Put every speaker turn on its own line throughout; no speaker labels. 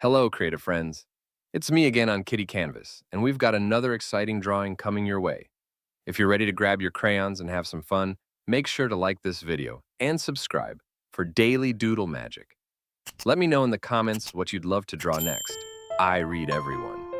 Hello, creative friends. It's me again on KidyCanvas, and we've got another exciting drawing coming your way. If you're ready to grab your crayons and have some fun, make sure to like this video and subscribe for daily doodle magic. Let me know in the comments what you'd love to draw next. I read everyone.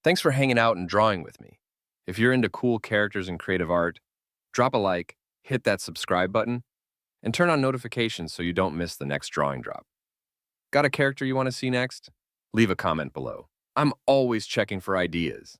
Thanks for hanging out and drawing with me. If you're into cool characters and creative art, drop a like, hit that subscribe button, and turn on notifications so you don't miss the next drawing drop. Got a character you want to see next? Leave a comment below. I'm always checking for ideas.